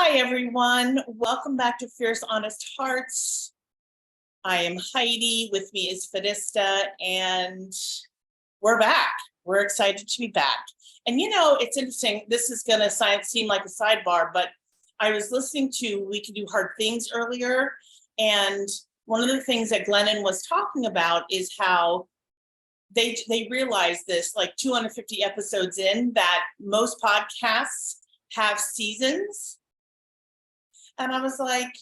Hi, everyone. Welcome back to Fierce Honest Hearts. I am Heidi. With me is Fereshta, and we're back. We're excited to be back. And it's interesting. This is going to seem like a sidebar, but I was listening to We Can Do Hard Things earlier. And one of the things that Glennon was talking about is how they realized this like 250 episodes in that most podcasts have seasons. And I was like,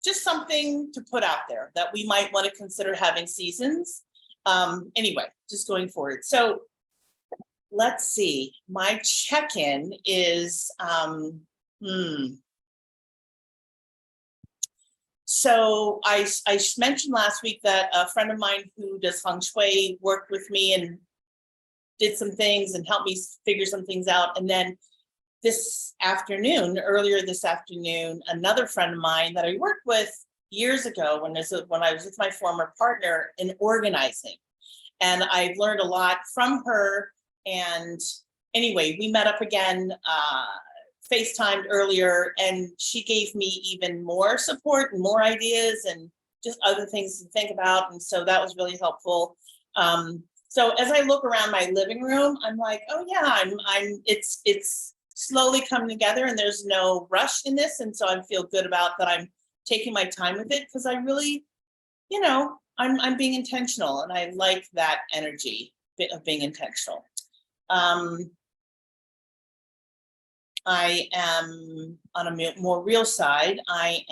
just something to put out there that we might want to consider having seasons. Anyway, just going forward. So let's see. My check-in is, So I mentioned last week that a friend of mine who does feng shui worked with me and did some things and helped me figure some things out. And then earlier this afternoon, another friend of mine that I worked with years ago when I was with my former partner in organizing. And I've learned a lot from her. And anyway, we met up again, FaceTimed earlier, and she gave me even more support and more ideas and just other things to think about. And so that was really helpful. So as I look around my living room, I'm like, oh yeah, it's slowly coming together and there's no rush in this. And so I feel good about that. I'm taking my time with it because I really, I'm being intentional, and I like that energy of being intentional. I am on a more real side. I've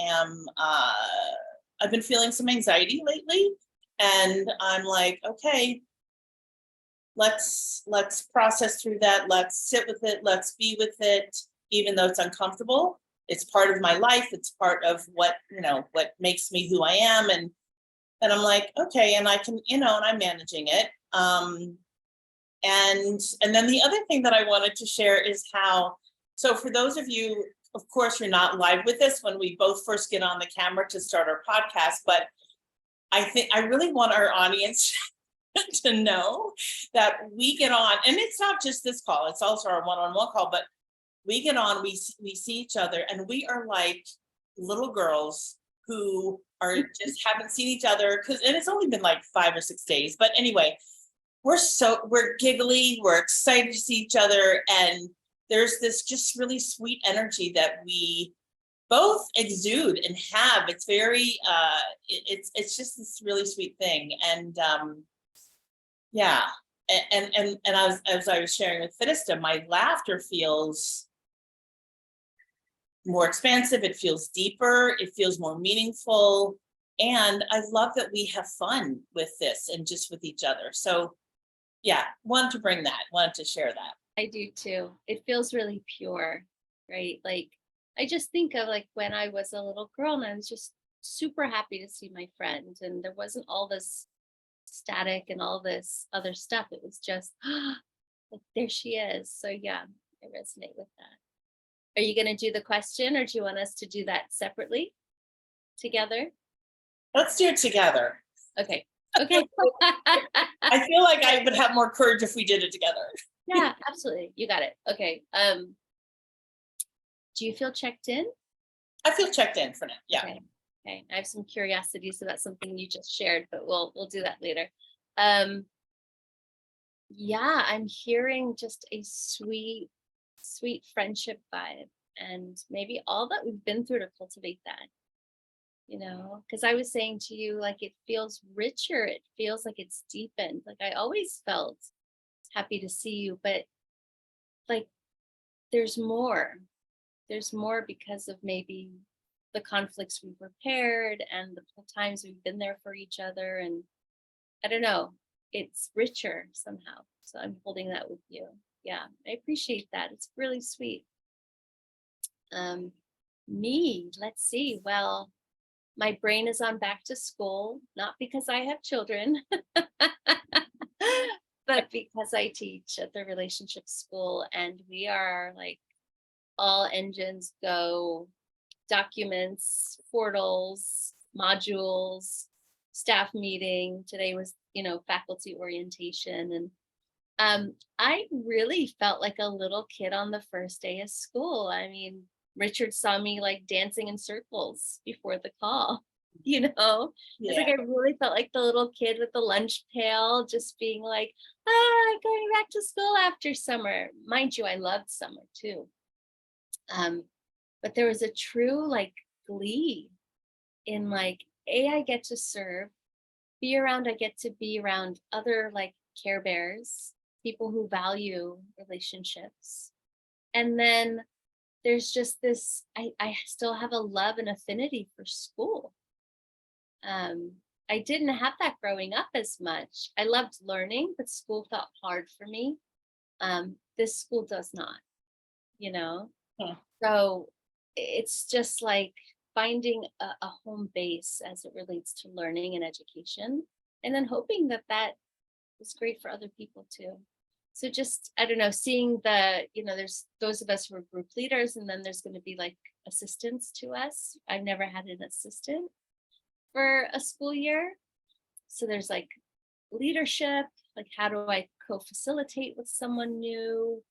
been feeling some anxiety lately, and I'm like, okay, let's process through that. Let's sit with it. Let's be with it, even though it's uncomfortable. It's part of my life. It's part of what makes me who I am. And I'm like, okay, and I can, and I'm managing it. And then the other thing that I wanted to share is so for those of you, of course, you're not live with us when we both first get on the camera to start our podcast, but I really want our audience to know that we get on, and it's not just this call, it's also our one-on-one call, but we get on, we see each other, and we are like little girls who are just haven't seen each other and it's only been like 5 or 6 days. But anyway, we're giggly, we're excited to see each other, and there's this just really sweet energy that we both exude and have. It's very it's just this really sweet thing. And yeah, and as I was sharing with Fereshta, my laughter feels more expansive, it feels deeper, it feels more meaningful, and I love that we have fun with this and just with each other. So yeah, wanted to share that. I do too. It feels really pure, right? Like I just think of like when I was a little girl and I was just super happy to see my friend, and there wasn't all this static and all this other stuff. It was just like there she is. So yeah, I resonate with that. Are you going to do the question, or do you want us to do that separately together? Let's do it together. Okay. I feel like I would have more courage if we did it together. Yeah, absolutely. You got it. Okay. Do you feel checked in? I feel checked in for now. Yeah. Okay. I have some curiosities about something you just shared, but we'll do that later. Yeah, I'm hearing just a sweet friendship vibe, and maybe all that we've been through to cultivate that. Because I was saying to you, like, it feels richer. It feels like it's deepened. Like I always felt happy to see you, but like there's more because of maybe the conflicts we've repaired and the times we've been there for each other. And I don't know, it's richer somehow. So I'm holding that with you. Yeah, I appreciate that. It's really sweet. Me, let's see. Well, my brain is on back to school, not because I have children, but because I teach at the relationship school, and we are like all engines go, documents, portals, modules, staff meeting. Today was, faculty orientation. And I really felt like a little kid on the first day of school. I mean, Richard saw me like dancing in circles before the call, you know? It's like Yeah. I really felt like the little kid with the lunch pail, just being like, going back to school after summer. Mind you, I loved summer too. But there was a true like glee in like, I get to serve, I get to be around other like Care Bears, people who value relationships. And then there's just this, I still have a love and affinity for school. I didn't have that growing up as much. I loved learning, but school felt hard for me. This school does not, you know? Huh. So it's just like finding a home base as it relates to learning and education, and then hoping that that is great for other people too. So just, I don't know, seeing there's those of us who are group leaders, and then there's going to be like assistants to us. I've never had an assistant for a school year. So there's like leadership, like how do I co-facilitate with someone new?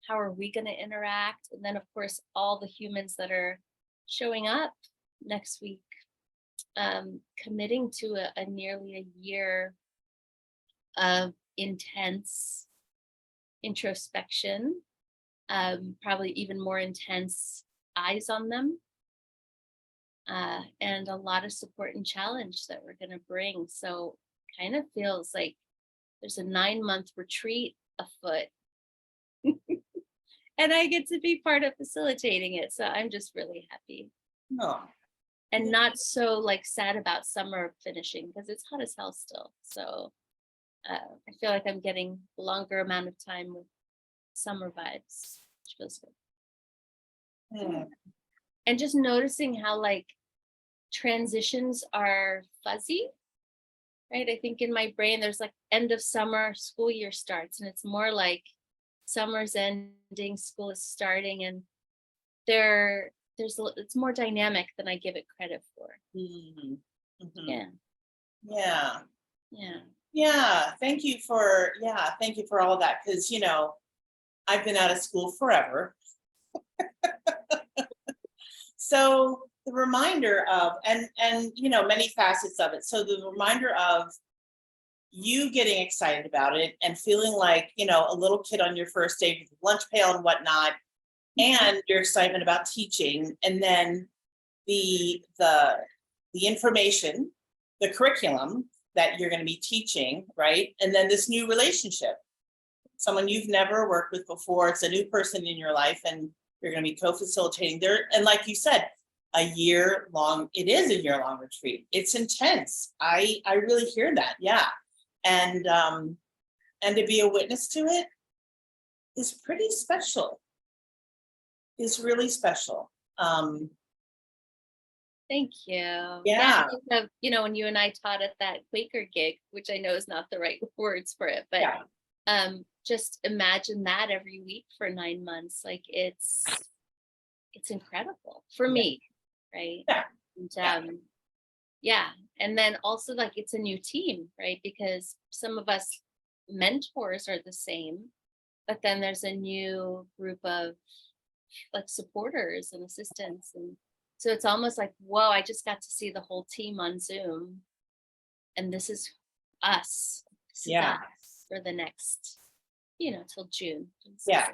How are we going to interact? And then of course, all the humans that are showing up next week, committing to a nearly a year of intense introspection, probably even more intense eyes on them, and a lot of support and challenge that we're going to bring. So kind of feels like there's a 9-month retreat afoot. And I get to be part of facilitating it. So I'm just really happy. Oh, And not so like sad about summer finishing, because it's hot as hell still. So I feel like I'm getting a longer amount of time with summer vibes, which feels good. hmm. And just noticing how like transitions are fuzzy, right? I think in my brain, there's like end of summer, school year starts, and it's more like summer's ending, school is starting, and it's more dynamic than I give it credit for. Mhm. Mhm. Yeah. Yeah. Yeah. Yeah. Thank you for all that. Because I've been out of school forever. So the reminder of and many facets of it. So the reminder of you getting excited about it and feeling like a little kid on your first day with a lunch pail and whatnot, and your excitement about teaching, and then the information, the curriculum that you're going to be teaching, right? And then this new relationship, someone you've never worked with before. It's a new person in your life, and you're going to be co-facilitating there. And like you said, it is a year-long retreat. It's intense. I really hear that. Yeah. And to be a witness to it is pretty special. Is really special. Thank you. Yeah. I think of, when you and I taught at that Quaker gig, which I know is not the right words for it, but just imagine that every week for 9 months. Like it's incredible for me, right? Yeah. And and then also like it's a new team, right? Because some of us mentors are the same, but then there's a new group of like supporters and assistants, and so it's almost like, whoa, I just got to see the whole team on Zoom, and this is us. This is us for the next, till June. Yeah.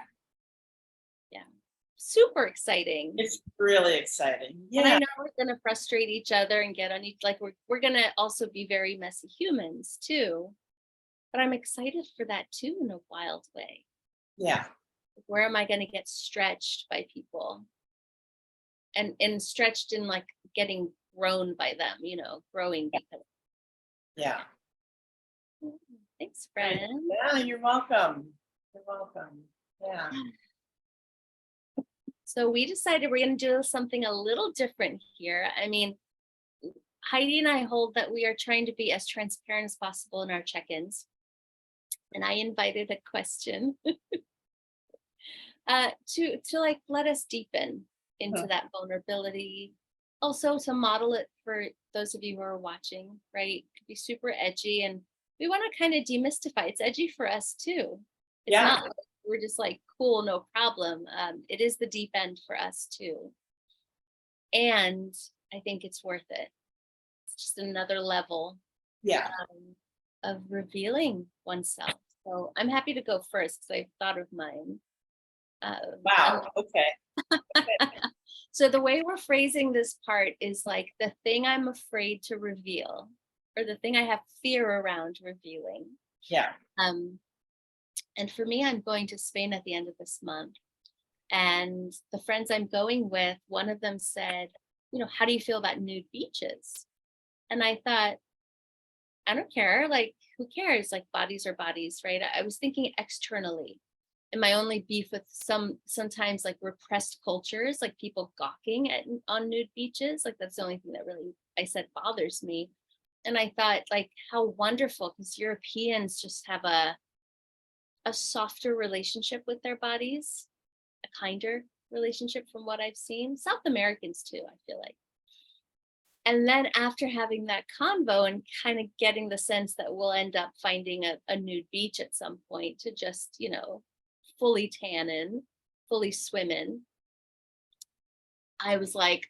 Super exciting. It's really exciting. Yeah. And I know we're gonna frustrate each other and get on each, like we're gonna also be very messy humans too. But I'm excited for that too in a wild way. Yeah. Where am I gonna get stretched by people? And stretched in like getting grown by them, growing because. Yeah. Thanks, friend. Yeah, you're welcome. You're welcome. Yeah. So we decided we're going to do something a little different here. I mean, Heidi and I hold that we are trying to be as transparent as possible in our check-ins. And I invited a question to like let us deepen into that vulnerability. Also to model it for those of you who are watching, right? It could be super edgy, and we want to kind of demystify. It's edgy for us too. It's not like we're just like, cool, no problem. It is the deep end for us too. And I think it's worth it. It's just another level Yeah. of revealing oneself. So I'm happy to go first because I've thought of mine. Wow. Okay. So the way we're phrasing this part is like the thing I'm afraid to reveal, or the thing I have fear around revealing. Yeah. And for me, I'm going to Spain at the end of this month. And the friends I'm going with, one of them said, how do you feel about nude beaches? And I thought, I don't care. Like, who cares? Like, bodies are bodies, right? I was thinking externally. And my only beef with sometimes like repressed cultures, like people gawking on nude beaches, like that's the only thing that really, I said, bothers me. And I thought, like, how wonderful, because Europeans just have a softer relationship with their bodies, a kinder relationship from what I've seen. South Americans too, I feel like. And then after having that convo and kind of getting the sense that we'll end up finding a nude beach at some point to just, fully tan in, fully swim in, I was like,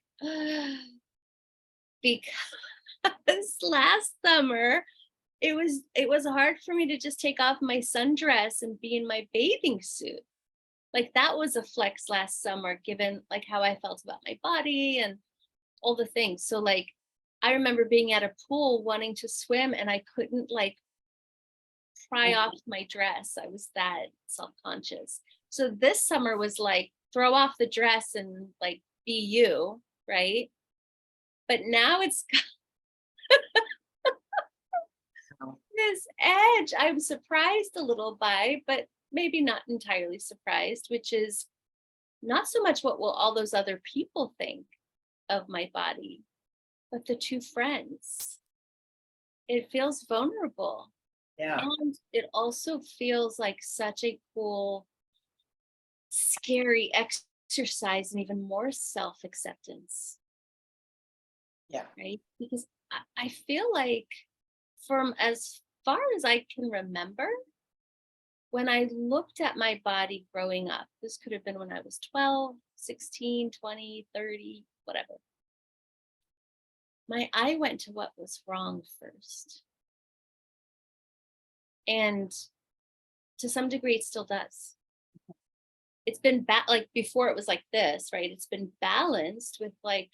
because last summer it was hard for me to just take off my sundress and be in my bathing suit. Like that was a flex last summer, given like how I felt about my body and all the things. So like, I remember being at a pool wanting to swim and I couldn't like pry off my dress. I was that self-conscious. So this summer was like, throw off the dress and like be you, right? But now it's this edge I'm surprised a little by, but maybe not entirely surprised, which is not so much what will all those other people think of my body, but the two friends. It feels vulnerable. Yeah. And it also feels like such a cool, scary exercise and even more self-acceptance. Yeah. Right? Because I feel like from as far as I can remember, when I looked at my body growing up, this could have been when I was 12, 16, 20, 30, whatever. My eye went to what was wrong first. And to some degree, it still does. It's been like before it was like this, right? It's been balanced with like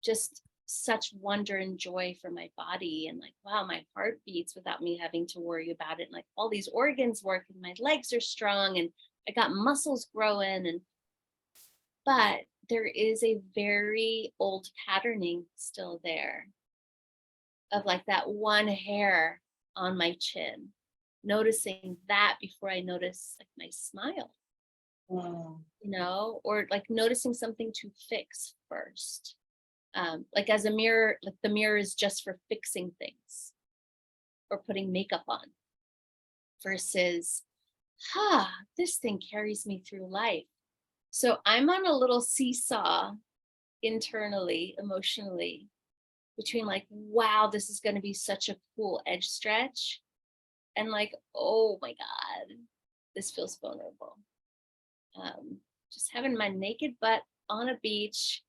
just such wonder and joy for my body, and like, wow, my heart beats without me having to worry about it. And like all these organs work and my legs are strong and I got muscles growing. But there is a very old patterning still there of like that one hair on my chin, noticing that before I notice like my smile. Or like noticing something to fix first. Like as a mirror, like the mirror is just for fixing things or putting makeup on, versus, this thing carries me through life. So I'm on a little seesaw internally, emotionally, between like, wow, this is going to be such a cool edge stretch, and like, oh my God, this feels vulnerable. Just having my naked butt on a beach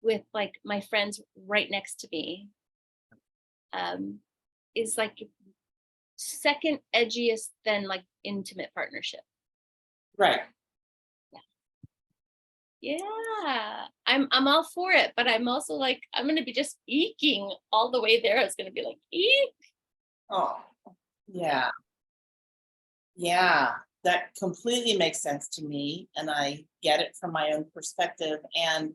with like my friends right next to me is like second edgiest than like intimate partnership. Right. Yeah, I'm all for it, but I'm also like, I'm gonna be just eeking all the way there. It's gonna be like eek. Oh, yeah. Yeah. That completely makes sense to me. And I get it from my own perspective. And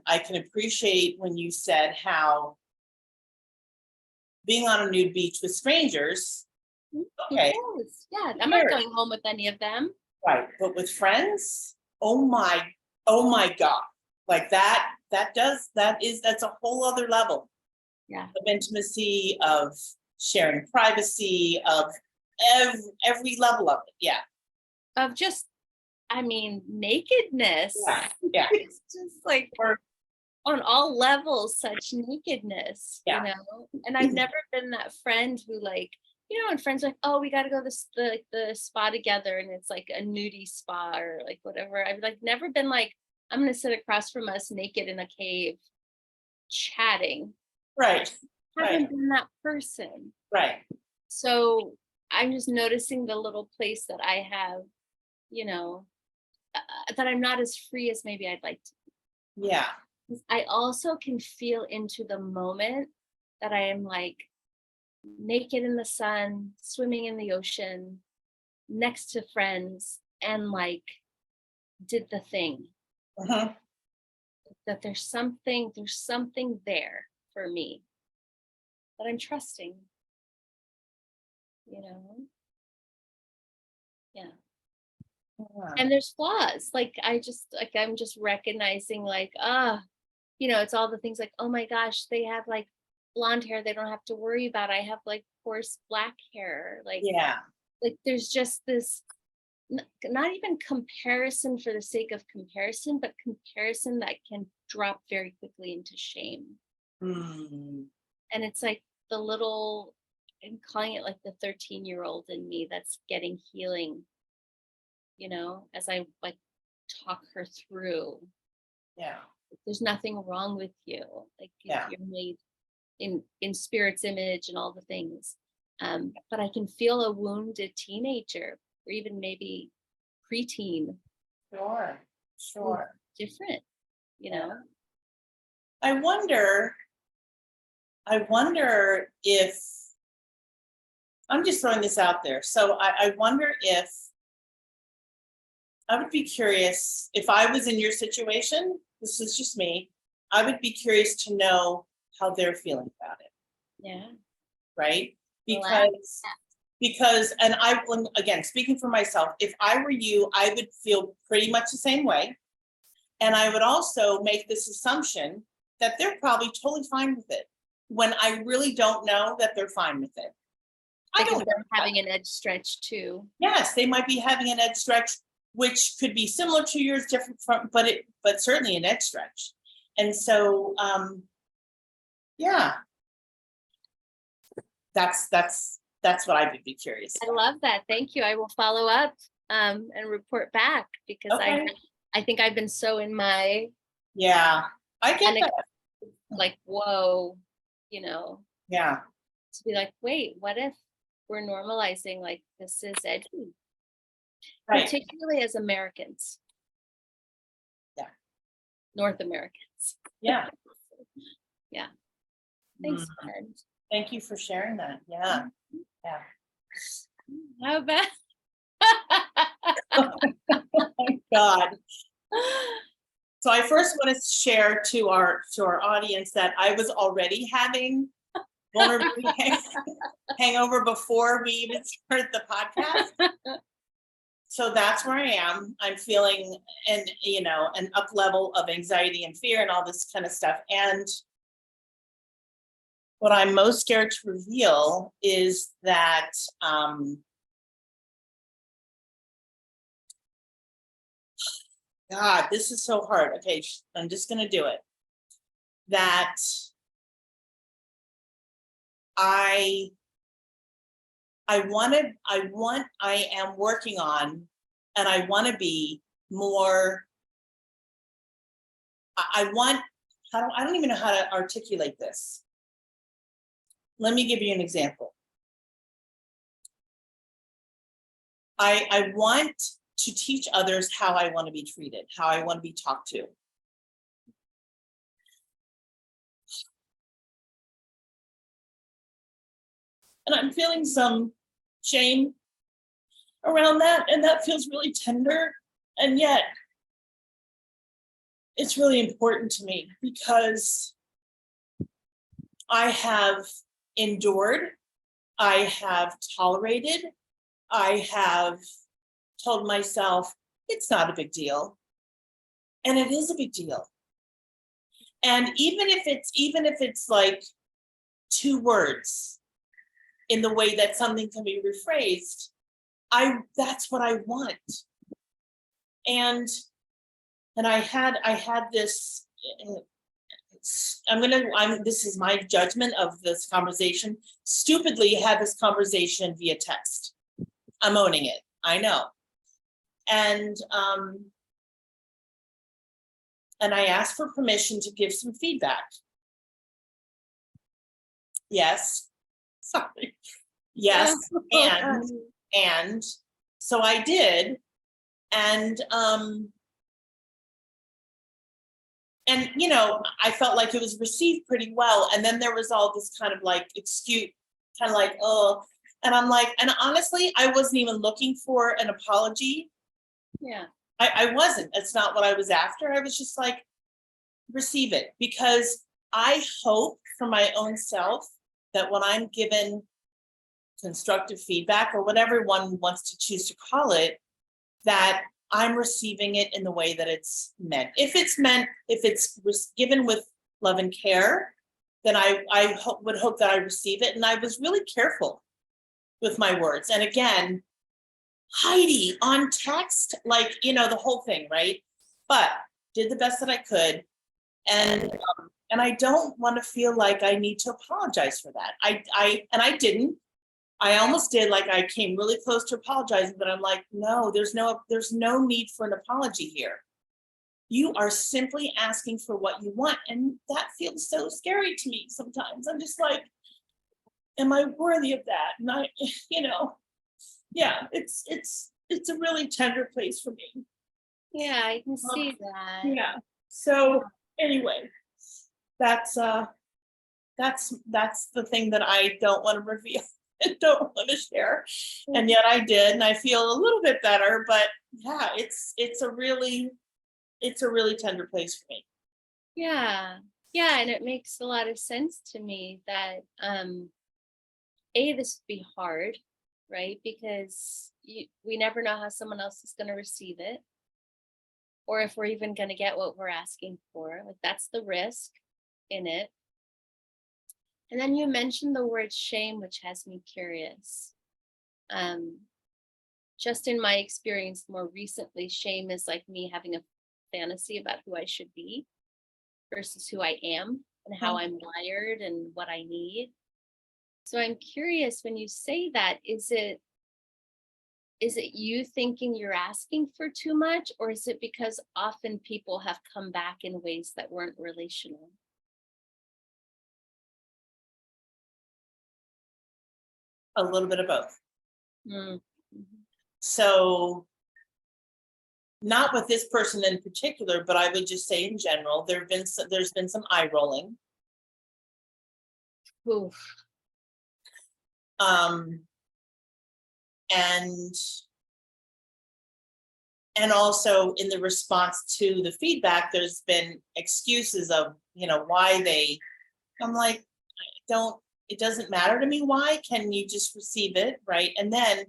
I can appreciate when you said how being on a nude beach with strangers, okay, Yes. Yeah, I'm not going home with any of them. right, but with friends, oh my God, like that's a whole other level of intimacy, of sharing privacy, of every level of it. Yeah. Of just, I mean, nakedness. Yeah. It's just like on all levels, such nakedness, And I've never been that friend who like, and friends are like, oh, we got to go to the spa together, and it's like a nudie spa or like whatever. I've like never been like, I'm going to sit across from us naked in a cave chatting. Right, I haven't been that person. right. So I'm just noticing the little place that I have, you know, that I'm not as free as maybe I'd like to. Yeah, I also can feel into the moment that I am like naked in the sun, swimming in the ocean, next to friends, and like did the thing. uh-huh. That there's something there for me that I'm trusting, you know? Yeah. Yeah. And there's flaws. Like I'm just recognizing like, it's all the things like, oh my gosh, they have like blonde hair they don't have to worry about. I have like coarse black hair. Yeah, Like there's just this not even comparison for the sake of comparison, but comparison that can drop very quickly into shame. mm, And it's like the little, I'm calling it like the 13-year-old in me that's getting healing, as I like talk her through. yeah, There's nothing wrong with you. Like yeah. you're made in spirit's image and all the things. But I can feel a wounded teenager or even maybe preteen. Sure, sure. Different, you know? I wonder if, I'm just throwing this out there. So I wonder if, I would be curious if I was in your situation, this is just me, I would be curious to know how they're feeling about it. Yeah. Right? Relax. Because, and again, speaking for myself, if I were you, I would feel pretty much the same way. And I would also make this assumption that they're probably totally fine with it when I really don't know that they're fine with it. I don't know. They're having an edge stretch too. Yes, they might be having an edge stretch, which could be similar to yours, different from, but certainly an edge stretch. And so, yeah, that's what I would be curious I about. love that. Thank you. I will follow up and report back because Okay. I think I've been so in my Yeah, I get that. like, whoa, Yeah, to be like, wait, what if we're normalizing like this is edgy? right. Particularly as Americans. Yeah. North Americans. Yeah. Yeah. Thanks, Mm. friend. Thank you for sharing that. Yeah. Yeah. How about Oh my God. So I first want to share to our audience that I was already having vulnerability hangover before we even started the podcast. So that's where I am. I'm feeling an up level of anxiety and fear and all this kind of stuff. And what I'm most scared to reveal is that God, this is so hard. Okay, I'm just going to do it. That I am working on, and I want to be more, I don't even know how to articulate this. Let me give you an example. I want to teach others how I want to be treated, how I want to be talked to. And I'm feeling some shame around that, and that feels really tender. And yet, it's really important to me because I have endured, I have tolerated, I have told myself it's not a big deal. And it is a big deal. And even if it's like 2 words in the way that something can be rephrased, that's what I want. And I had this, this is my judgment of this conversation, stupidly had this conversation via text. I'm owning it, I know. And and I asked for permission to give some feedback. Yes. Sorry. Yes. And so I did. And you know, I felt like it was received pretty well. And then there was all this kind of like excuse, kind of like, oh, and I'm like, and honestly, I wasn't even looking for an apology. Yeah. I wasn't. It's not what I was after. I was just like, receive it, because I hope for my own self that when I'm given constructive feedback, or whatever one wants to choose to call it, that I'm receiving it in the way that it's meant. If it's given with love and care, then I would hope that I receive it. And I was really careful with my words. And again, Heidi on text, like, you know, the whole thing, right? But did the best that I could. And I don't want to feel like I need to apologize for that. I didn't. I almost did, like I came really close to apologizing, but I'm like, no, there's no need for an apology here. You are simply asking for what you want. And that feels so scary to me sometimes. I'm just like, am I worthy of that? And I, you know, yeah, it's a really tender place for me. Yeah, I can see that. Yeah. So anyway, that's the thing that I don't want to reveal. I don't want to share. And yet I did, and I feel a little bit better, but yeah, it's a really tender place for me. Yeah. Yeah. And it makes a lot of sense to me that this would be hard, right? Because we never know how someone else is going to receive it, or if we're even going to get what we're asking for. Like, that's the risk in it. And then you mentioned the word shame, which has me curious. Just in my experience more recently, shame is like me having a fantasy about who I should be versus who I am and how I'm wired and what I need. So I'm curious, when you say that, is it you thinking you're asking for too much, or is it because often people have come back in ways that weren't relational? A little bit of both. Mm-hmm. So not with this person in particular, but I would just say in general, there's been some eye rolling. Oof. And also in the response to the feedback, there's been excuses of, you know, why I'm like, it doesn't matter to me why. Can you just receive it, right? And then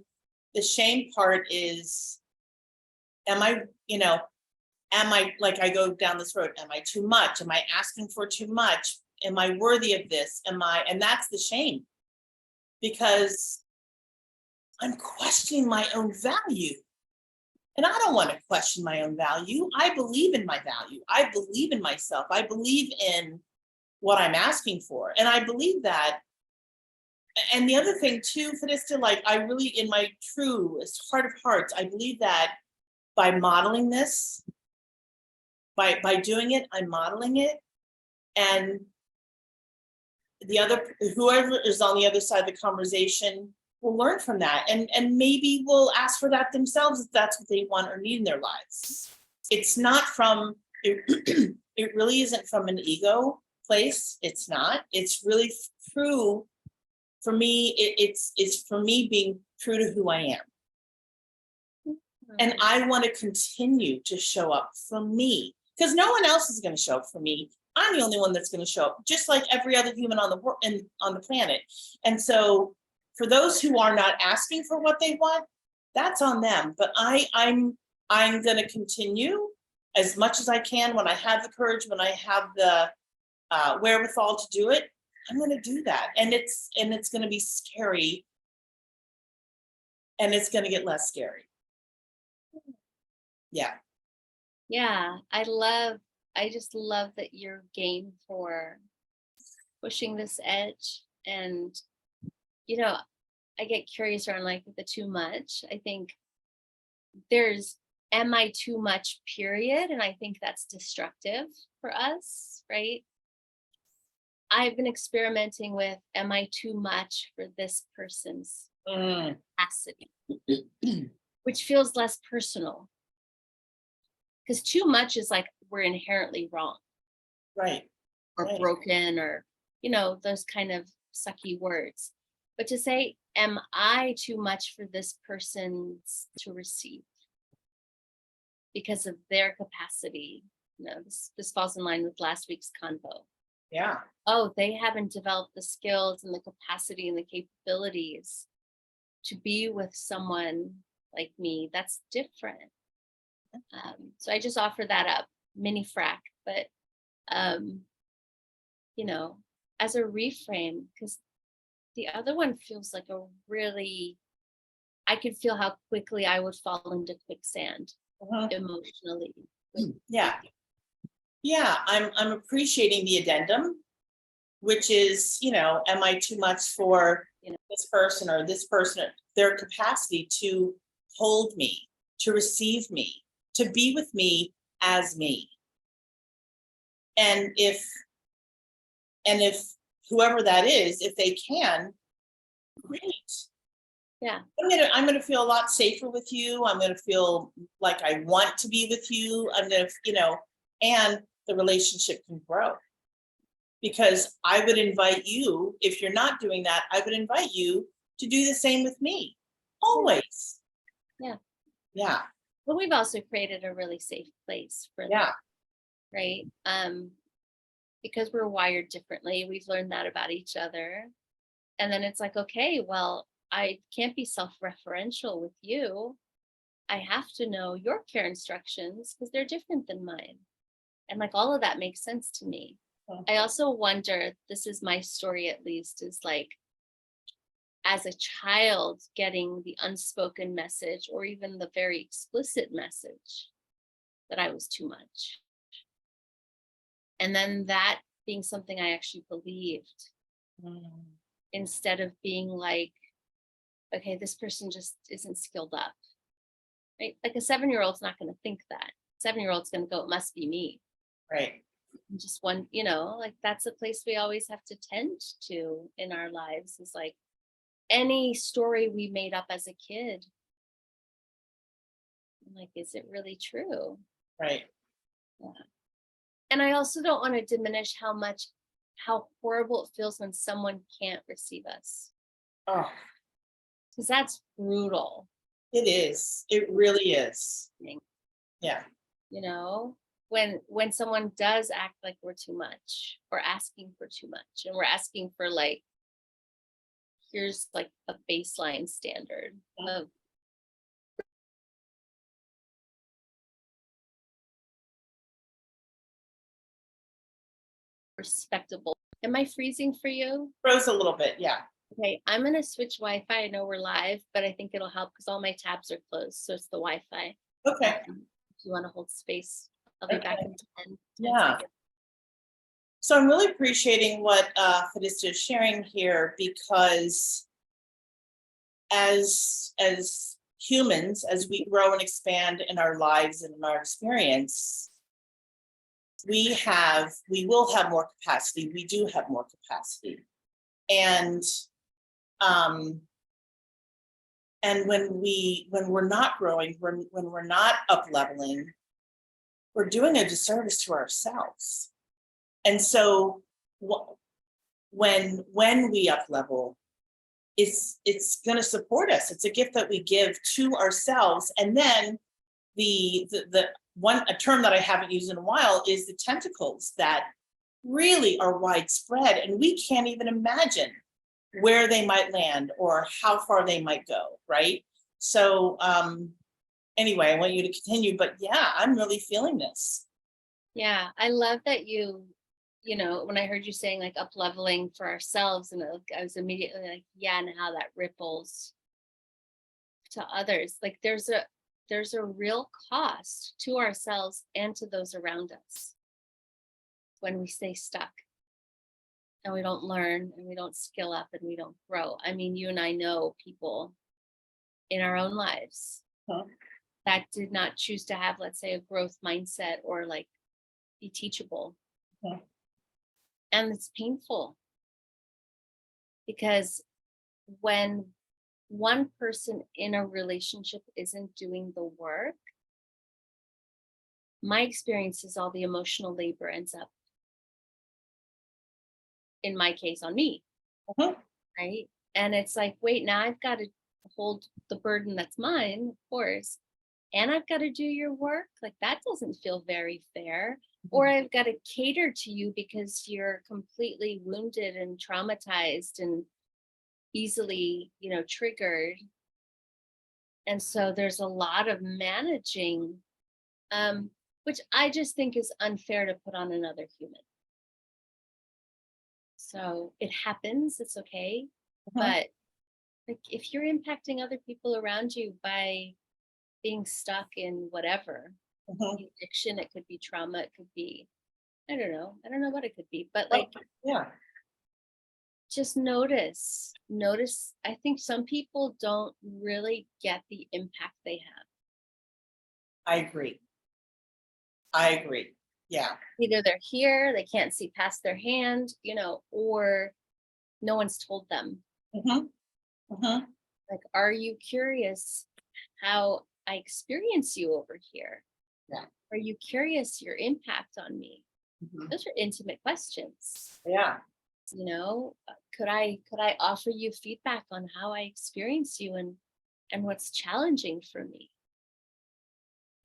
the shame part is, am I like, I go down this road, am I too much? Am I asking for too much? Am I worthy of this? And that's the shame, because I'm questioning my own value. And I don't want to question my own value. I believe in my value. I believe in myself. I believe in what I'm asking for. And I believe that. And the other thing too, Fereshta, like, I really, in my truest heart of hearts, I believe that by modeling this, by doing it, I'm modeling it. And whoever is on the other side of the conversation will learn from that, and maybe will ask for that themselves if that's what they want or need in their lives. It's not from it, it really isn't from an ego place. It's not. It's really true for me. It's for me being true to who I am. And I want to continue to show up for me, because no one else is going to show up for me. I'm the only one that's going to show up, just like every other human on the planet. And so for those who are not asking for what they want, that's on them. But I'm going to continue as much as I can, when I have the courage, when I have the wherewithal to do it. I'm going to do that, and it's going to be scary, and it's going to get less scary. Yeah. Yeah, I just love that you're game for pushing this edge. And, you know, I get curious around like the too much. I think there's am I too much, period? And I think that's destructive for us, right? I've been experimenting with, am I too much for this person's capacity? Which feels less personal. Because too much is like we're inherently wrong. Right. Or Right. broken, or, those kind of sucky words. But to say, am I too much for this person to receive because of their capacity? This falls in line with last week's convo. Yeah. Oh, they haven't developed the skills and the capacity and the capabilities to be with someone like me. That's different. So I just offer that up, mini frack, but as a reframe, because the other one feels like I could feel how quickly I would fall into quicksand emotionally. Yeah. Yeah. I'm appreciating the addendum, which is, am I too much for this person or this person, their capacity to hold me, to receive me, to be with me as me. And if whoever that is, if they can, great. Yeah. I'm gonna feel a lot safer with you. I'm gonna feel like I want to be with you. I'm gonna, and the relationship can grow. Because I would invite you, if you're not doing that, I would invite you to do the same with me. Always. Yeah. Yeah. But we've also created a really safe place for Yeah. that, right? Because we're wired differently. We've learned that about each other. And then it's like, okay, well, I can't be self-referential with you. I have to know your care instructions because they're different than mine. And like all of that makes sense to me. I also wonder, this is my story at least, is like as a child getting the unspoken message or even the very explicit message that I was too much. And then that being something I actually believed instead of being like, okay, this person just isn't skilled up. Right? Like a 7-year-old's not going to think that. 7-year-old's going to go, it must be me. Right. And just one, like that's a place we always have to tend to in our lives, is like any story we made up as a kid. I'm like, is it really true? Right. Yeah. And I also don't want to diminish how horrible it feels when someone can't receive us. Oh, Because that's brutal. it is. It really is. Yeah. When someone does act like we're too much or asking for too much, and we're asking for like, here's like a baseline standard of respectable. Am I freezing for you? Froze a little bit. Yeah. Okay, I'm gonna switch Wi-Fi. I know we're live, but I think it'll help because all my tabs are closed, so it's the Wi-Fi. Okay. If you want to hold space, I'll be back in 10 Yeah. seconds. So I'm really appreciating what Fereshta is sharing here, because as humans, as we grow and expand in our lives and in our experience, we will have more capacity. We do have more capacity. And when we're not growing, when we're not up leveling, we're doing a disservice to ourselves. And so when we up level, it's going to support us. It's a gift that we give to ourselves. And then the a term that I haven't used in a while is the tentacles that really are widespread, and we can't even imagine where they might land or how far they might go, right? So anyway, I want you to continue, but yeah, I'm really feeling this. Yeah, I love that when I heard you saying like up leveling for ourselves, and I was immediately like, yeah, and how that ripples to others. Like there's a real cost to ourselves and to those around us when we stay stuck and we don't learn and we don't skill up and we don't grow. I mean, you and I know people in our own lives that did not choose to have, let's say, a growth mindset or like be teachable. Okay. And it's painful because when one person in a relationship isn't doing the work, my experience is all the emotional labor ends up, in my case, on me. Mhm. Right. And it's like, wait, now I've got to hold the burden that's mine, of course, and I've got to do your work. Like, that doesn't feel very fair. Or I've got to cater to you because you're completely wounded and traumatized and easily, triggered. And so there's a lot of managing, which I just think is unfair to put on another human. So it happens, it's okay. Mhm. But like, if you're impacting other people around you by being stuck in whatever, Mhm. addiction, it could be trauma, it could be, I don't know what it could be, but Oh, like, yeah, just notice. I think some people don't really get the impact they have. I agree. I agree. Yeah. Either they're here, they can't see past their hand, or no one's told them. Mhm. Mhm. Like, are you curious how I experience you over here? Yeah. Are you curious your impact on me? Mhm. Those are intimate questions. Yeah. Could I offer you feedback on how I experience you and what's challenging for me?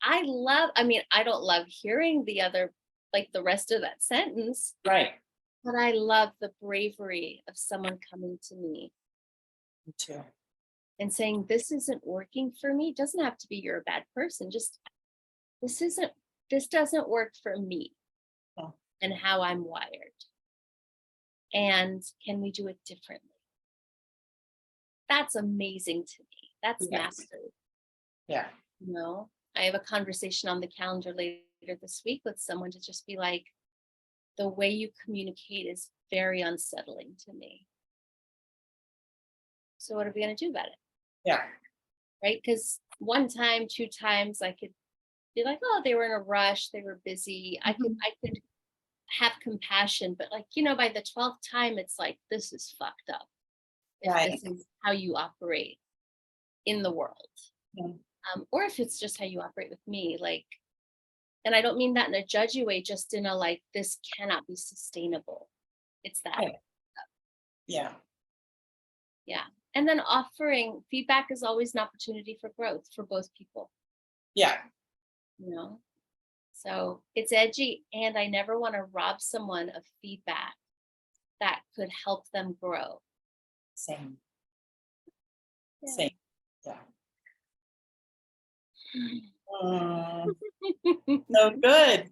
I mean, I don't love hearing the rest of that sentence, Right. but I love the bravery of someone coming to me Me too. and saying, this isn't working for me. It doesn't have to be you're a bad person. Just this doesn't work for me Oh, and how I'm wired. And can we do it differently? That's amazing to me. That's yeah. mastery. Yeah. I have a conversation on the calendar later this week with someone to just be like, the way you communicate is very unsettling to me. So what are we going to do about it? Yeah. Right? Because one time, two times, I could be like, oh, they were in a rush, they were busy. I could have compassion, but by the 12th time, it's like, this is fucked up. If Right. this is how you operate in the world. Yeah. Or if it's just how you operate with me, and I don't mean that in a judgy way, just in a like, this cannot be sustainable. It's that. Right. Yeah. Yeah. And then offering feedback is always an opportunity for growth for both people, Yeah. So it's edgy, and I never want to rob someone of feedback that could help them grow. Same. Yeah. Same. Yeah. So good.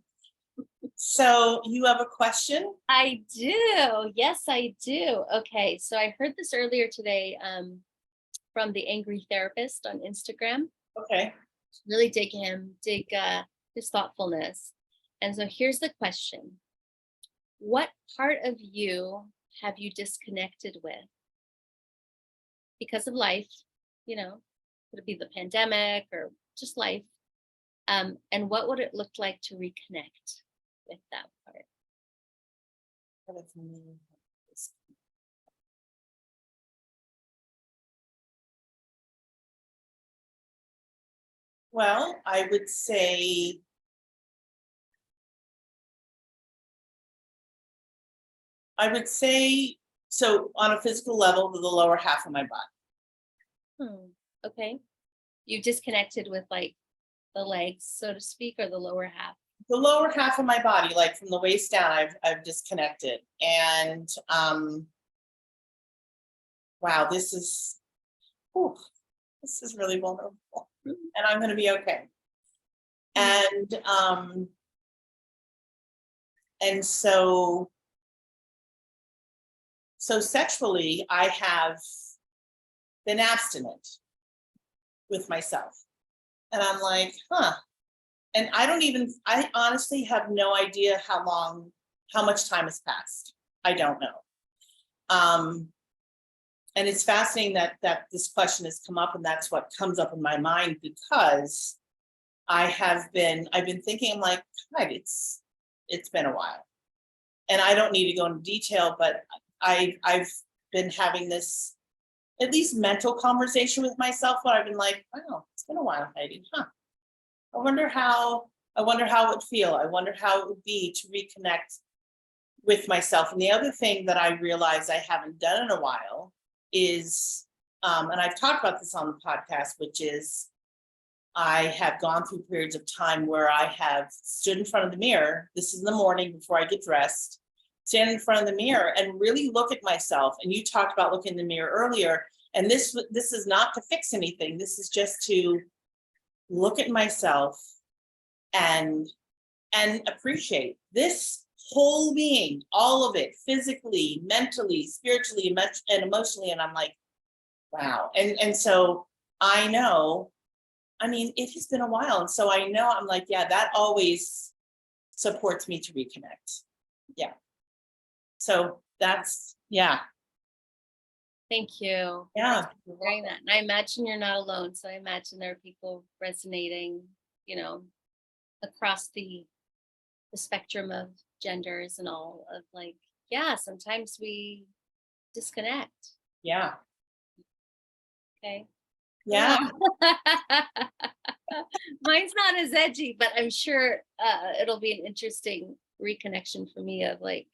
So you have a question? I do. Yes, I do. Okay. So I heard this earlier today from the Angry Therapist on Instagram. Okay. Really dig his thoughtfulness. And so here's the question. What part of you have you disconnected with because of life? Could it be the pandemic or just life? And what would it look like to reconnect with that part? Well, I would say so on a physical level, the lower half of my body. Okay. You disconnected with like the legs, so to speak, or the lower half? The lower half of my body, like from the waist down, I've disconnected. And wow, this is really vulnerable. And I'm gonna be okay. And so sexually, I have been abstinent with myself. And I'm like, huh. And I honestly have no idea how much time has passed. I don't know. And it's fascinating that this question has come up, and that's what comes up in my mind, because I've been thinking, I'm like, God, it's been a while. And I don't need to go into detail, but I've been having this at least mental conversation with myself where I've been like, wow, it's been a while, Heidi. Huh. I wonder how it would feel. I wonder how it would be to reconnect with myself. And the other thing that I realize I haven't done in a while is, and I've talked about this on the podcast, which is I have gone through periods of time where I have stood in front of the mirror. This is in the morning before I get dressed, stand in front of the mirror and really look at myself. And you talked about looking in the mirror earlier. And this is not to fix anything. This is just to look at myself and appreciate this whole being, all of it, physically, mentally, spiritually, and emotionally. And I'm like, wow. And so I know, I mean, it has been a while. And so I know, I'm like, yeah, that always supports me to reconnect. Yeah. So that's, yeah. Thank you. Yeah. For sharing that. And I imagine you're not alone. So I imagine there are people resonating, across the spectrum of genders and all of like, yeah, sometimes we disconnect. Yeah. Okay. Yeah. Mine's not as edgy, but I'm sure it'll be an interesting reconnection for me of like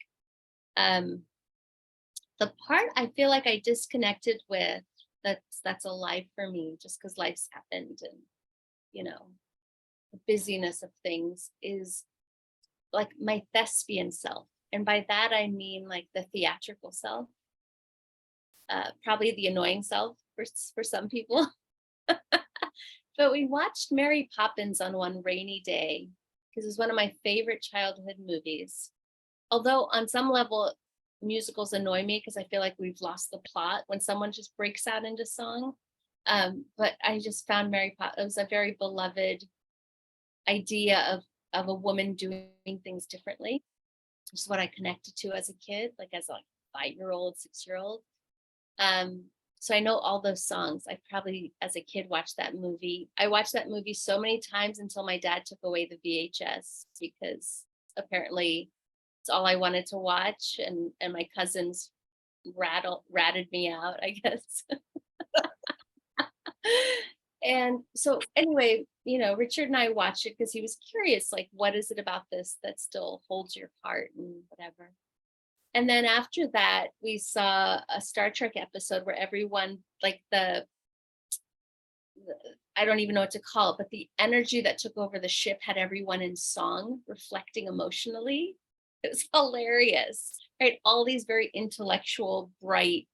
the part I feel like I disconnected with that's alive for me just because life's happened and the busyness of things is like my thespian self. And by that I mean like the theatrical self, probably the annoying self for some people. But we watched Mary Poppins on one rainy day because it's one of my favorite childhood movies. Although on some level, musicals annoy me because I feel like we've lost the plot when someone just breaks out into song. But I just found Mary Poppins, it was a very beloved idea of a woman doing things differently, which is what I connected to as a kid, like as a 5-year-old, 6-year-old. So I know all those songs. I probably, as a kid, watched that movie. I watched that movie so many times until my dad took away the VHS because apparently it's all I wanted to watch. And my cousins ratted me out, I guess. And so anyway, Richard and I watched it because he was curious, like, what is it about this that still holds your heart and whatever. And then after that, we saw a Star Trek episode where everyone, like I don't even know what to call it, but the energy that took over the ship had everyone in song, reflecting emotionally. It was hilarious, right? All these very intellectual, bright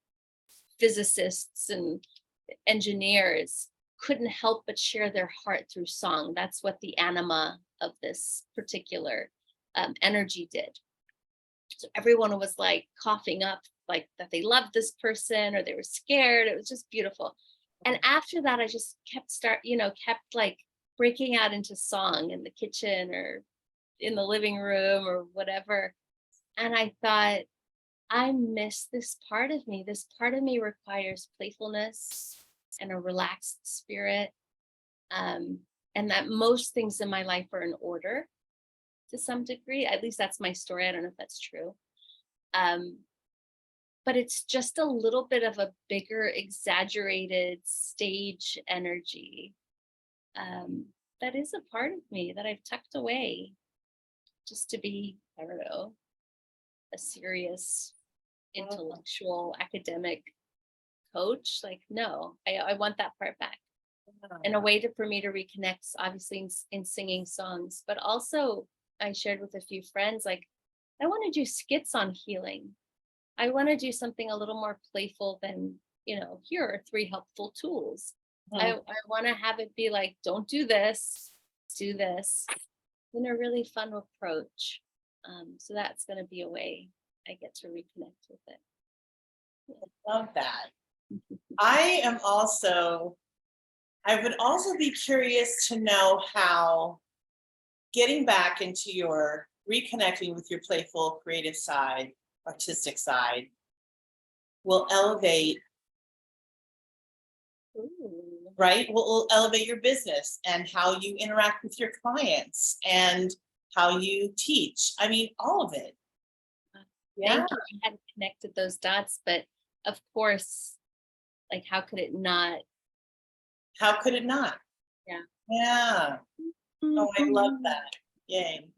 physicists and engineers couldn't help but share their heart through song. That's what the anima of this particular energy did. So everyone was like coughing up like that they loved this person or they were scared. It was just beautiful. And after that, I just kept like breaking out into song in the kitchen or in the living room or whatever. And I thought, I miss this part of me. This part of me requires playfulness and a relaxed spirit. And that most things in my life are in order to some degree. At least that's my story. I don't know if that's true. But it's just a little bit of a bigger, exaggerated stage energy. That is a part of me that I've tucked away just to be, I don't know, a serious, intellectual, academic coach. Like, no, I want that part back. And a way for me to reconnect, obviously, in singing songs, but also I shared with a few friends, like, I want to do skits on healing. I want to do something a little more playful than, here are 3 helpful tools. I want to have it be like, don't do this, do this, in a really fun approach. So that's going to be a way I get to reconnect with it. Love that. I would also be curious to know how getting back into your reconnecting with your playful, creative side, artistic side will elevate Ooh. right? Will elevate your business and how you interact with your clients and how you teach. I mean, all of it. Yeah. Thank you. I hadn't connected those dots, but of course, like how could it not? How could it not? Yeah. Yeah. Oh, I love that. Yay.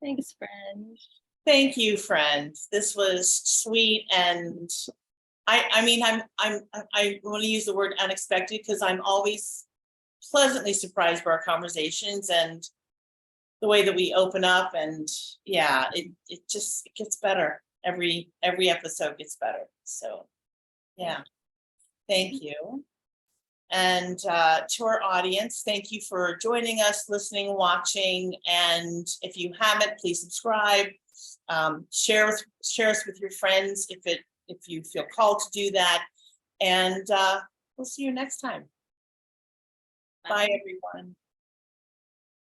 Thanks, friend. Thank you, friend. This was sweet, and I mean, I want to use the word unexpected because I'm always pleasantly surprised by our conversations and the way that we open up, and yeah, it just it gets better. Every episode gets better. So yeah, thank you. And to our audience, thank you for joining us, listening, watching. And if you haven't, please subscribe. Share us with your friends if you feel called to do that. And we'll see you next time. Bye, everyone.